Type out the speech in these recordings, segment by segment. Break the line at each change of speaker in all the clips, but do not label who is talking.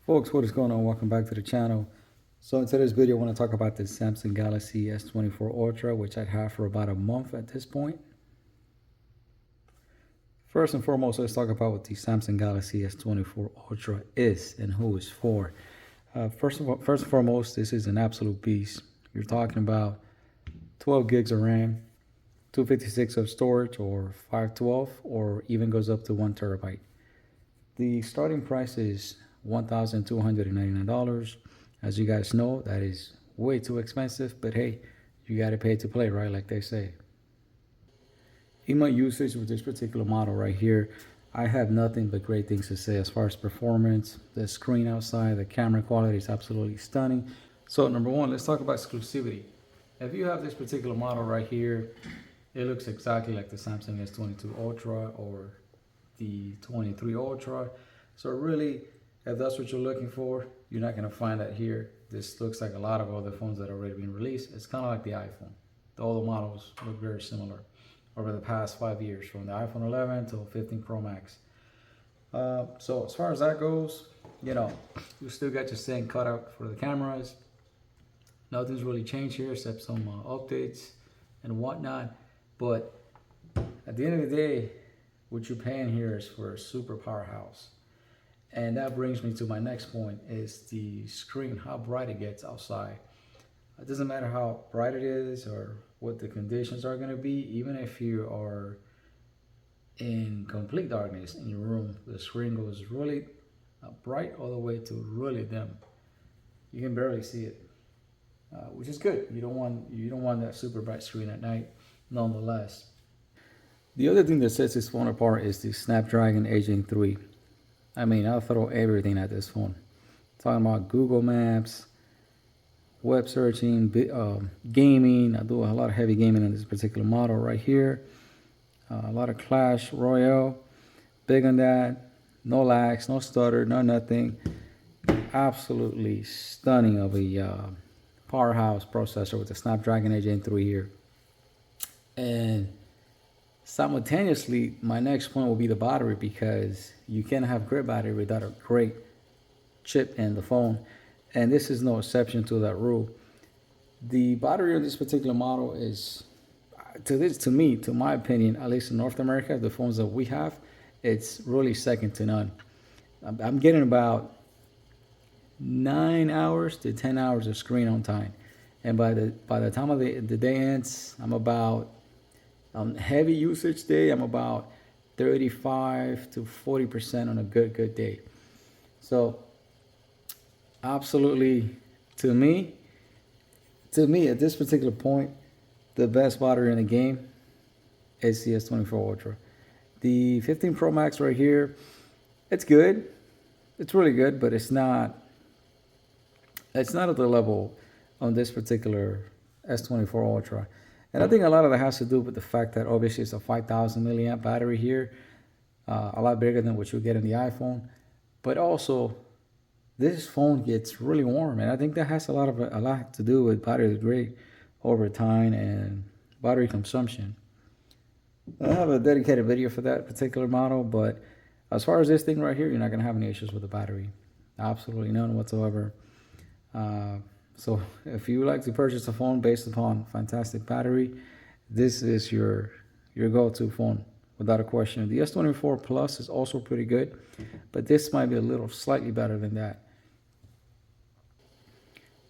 Folks, what is going on? Welcome back to the channel. So in today's video, I want to talk about the Samsung Galaxy S24 Ultra, which I've had for about a month at this point. First and foremost, let's talk about what the Samsung Galaxy S24 Ultra is and who it's for. First and foremost, this is an absolute beast. You're talking about 12 gigs of RAM, 256 of storage, or 512, or even goes up to 1 terabyte. The starting price is $1,299. As you guys know, that is way too expensive, but hey, you gotta pay to play, right? Like they say. In my usage with this particular model right here, I have nothing but great things to say as far as performance. The screen outside, the camera quality is absolutely stunning. So number one, let's talk about exclusivity. If you have this particular model right here, it looks exactly like the Samsung S22 Ultra or the 23 Ultra. So really, if that's what you're looking for, you're not gonna find that here. This looks like a lot of other phones that are already been released. It's kind of like the iPhone. All the models look very similar over the past 5 years, from the iPhone 11 to 15 Pro Max. So as far as that goes, you still got your same cutout for the cameras. Nothing's really changed here except some updates and whatnot. But at the end of the day, what you're paying here is for a super powerhouse. And that brings me to my next point, is the screen, how bright it gets outside. It doesn't matter how bright it is or what the conditions are gonna be, even if you are in complete darkness in your room, the screen goes really bright all the way to really dim. You can barely see it, which is good. You don't want that super bright screen at night, nonetheless. The other thing that sets this phone apart is the Snapdragon 8 Gen 3. I mean, I'll throw everything at this phone. Talking about Google Maps, web searching, gaming. I do a lot of heavy gaming on this particular model right here. A lot of Clash Royale. Big on that. No lags, no stutter, no nothing. Absolutely stunning of a powerhouse processor with the Snapdragon 8 Gen 3 here. And simultaneously, my next point will be the battery, because you can't have great battery without a great chip in the phone, and this is no exception to that rule. The battery on this particular model is, to my opinion, at least in North America, the phones that we have, it's really second to none. I'm getting about 9 hours to 10 hours of screen on time, and by the time of the day ends, I'm about heavy usage day, I'm about 35 to 40% on a good day. So absolutely, to me at this particular point, the best battery in the game is the S24 Ultra. The 15 Pro Max right here, it's good. It's really good, but it's not at the level on this particular S24 Ultra. And I think a lot of that has to do with the fact that obviously it's a 5,000 milliamp battery here, a lot bigger than what you get in the iPhone. But also, this phone gets really warm, and I think that has a lot to do with battery degrade over time and battery consumption. I have a dedicated video for that particular model, but as far as this thing right here, you're not gonna have any issues with the battery, absolutely none whatsoever. So if you like to purchase a phone based upon fantastic battery, this is your go-to phone without a question. The S24 Plus is also pretty good, but this might be a little slightly better than that.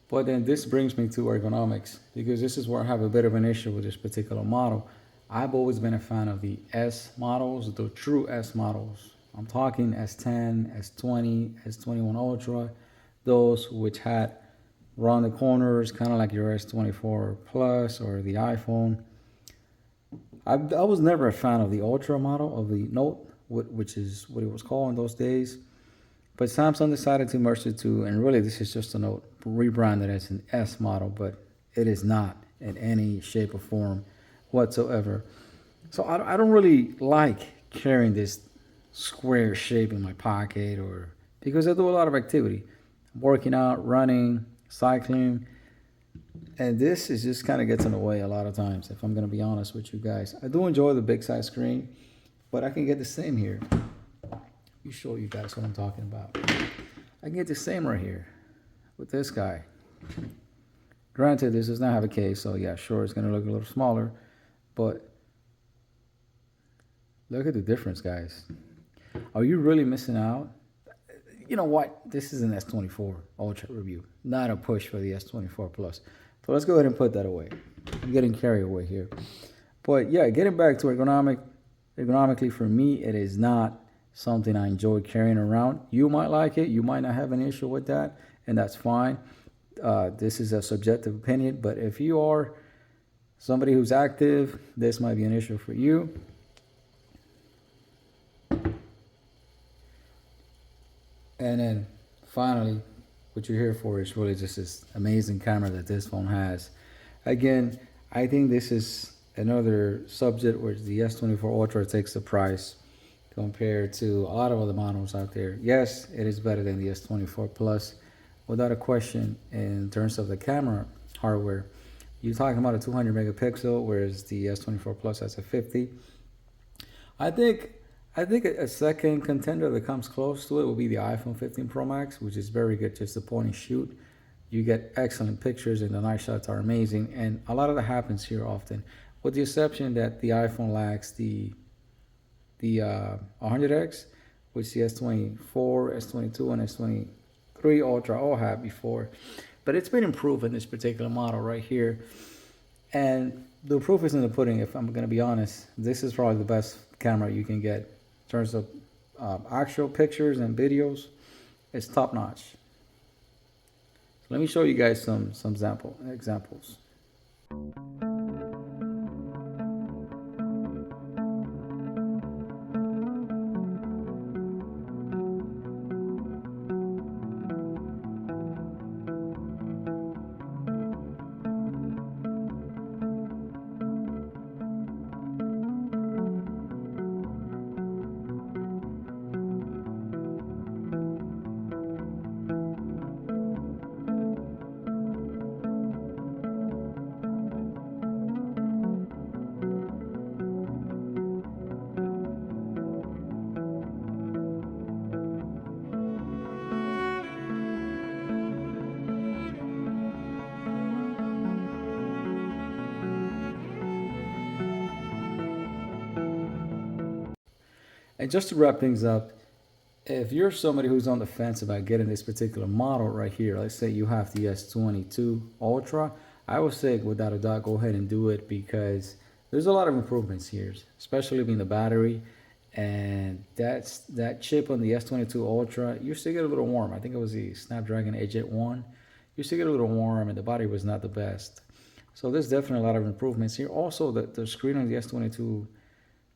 But then this brings me to ergonomics, because this is where I have a bit of an issue with this particular model. I've always been a fan of the S models, the true S models. I'm talking S10, S20, S21 Ultra, those which had rounded corners, kind of like your S24 Plus or the iPhone. I was never a fan of the Ultra model of the Note, which is what it was called in those days. But Samsung decided to merge the two, and really this is just a Note rebranded as an S model, but it is not in any shape or form whatsoever. So I don't really like carrying this square shape in my pocket, or because I do a lot of activity. I'm working out, running, cycling, and this is just kind of gets in the way a lot of times, if I'm going to be honest with you guys. I do enjoy the big size screen, but I can get the same here. Let me show you guys what I'm talking about. I can get the same right here with this guy. Granted, this does not have a case, so yeah, sure, it's gonna look a little smaller, but look at the difference, guys. Are you really missing out? You know what? This is an S24 Ultra review, not a push for the S24 Plus. So let's go ahead and put that away. I'm getting carried away here. But yeah, getting back to ergonomically for me, it is not something I enjoy carrying around. You might like it. You might not have an issue with that, and that's fine. This is a subjective opinion, but if you are somebody who's active, this might be an issue for you. And then finally, what you're here for is really just this amazing camera that this phone has. Again, I think this is another subject where the S24 Ultra takes the price compared to a lot of other models out there. Yes, it is better than the S24 Plus, without a question. In terms of the camera hardware, you're talking about a 200 megapixel, whereas the S24 Plus has a 50. I think a second contender that comes close to it will be the iPhone 15 Pro Max, which is very good, just a point and shoot. You get excellent pictures and the night shots are amazing, and a lot of that happens here often, with the exception that the iPhone lacks the 100x, which the S24, S22, and S23 Ultra all had before. But it's been improved in this particular model right here. And the proof is in the pudding, if I'm going to be honest. This is probably the best camera you can get in terms of actual pictures and videos. It's top notch. So let me show you guys some examples. And just to wrap things up, if you're somebody who's on the fence about getting this particular model right here, let's say you have the S22 Ultra, I would say without a doubt, go ahead and do it, because there's a lot of improvements here, especially being the battery. And that chip on the S22 Ultra, you still get a little warm. I think it was the Snapdragon 8Gen 1. You still get a little warm, and the battery was not the best. So there's definitely a lot of improvements here. Also, the screen on the S22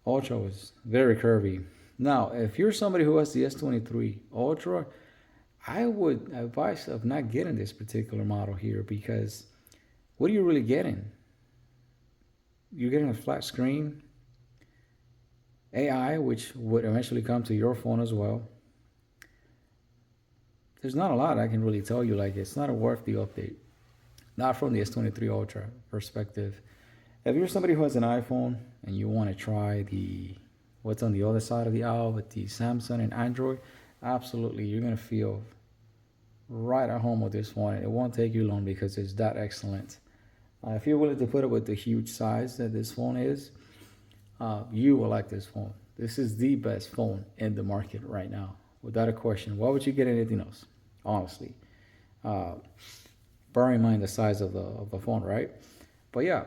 Ultra was very curvy. Now, if you're somebody who has the S23 Ultra, I would advise of not getting this particular model here, because what are you really getting? You're getting a flat screen, AI, which would eventually come to your phone as well. There's not a lot I can really tell you. Like, it's not a worthy update, not from the S23 Ultra perspective. If you're somebody who has an iPhone and you want to try what's on the other side of the aisle with the Samsung and Android, absolutely, you're going to feel right at home with this one. It won't take you long because it's that excellent. If you're willing to put it with the huge size that this phone is, you will like this phone. This is the best phone in the market right now, without a question. Why would you get anything else, honestly? Bear in mind the size of the phone, right? But yeah,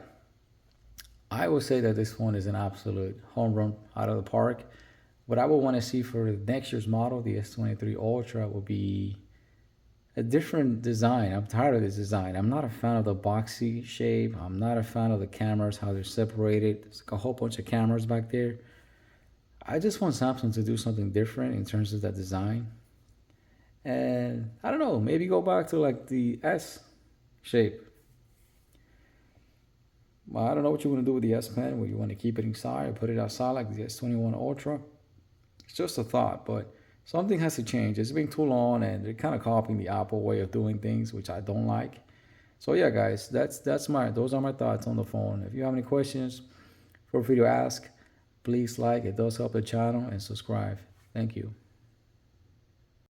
I would say that this phone is an absolute home run out of the park. What I would want to see for next year's model, the S23 Ultra, will be a different design. I'm tired of this design. I'm not a fan of the boxy shape. I'm not a fan of the cameras, how they're separated. There's like a whole bunch of cameras back there. I just want Samsung to do something different in terms of that design. And I don't know, maybe go back to like the S shape. Well, I don't know what you want to do with the S Pen. Whether you want to keep it inside or put it outside like the S21 Ultra. It's just a thought, but something has to change. It's been too long, and they're kind of copying the Apple way of doing things, which I don't like. So yeah, guys, those are my thoughts on the phone. If you have any questions, feel free to ask. Please like. It does help the channel, and subscribe. Thank you.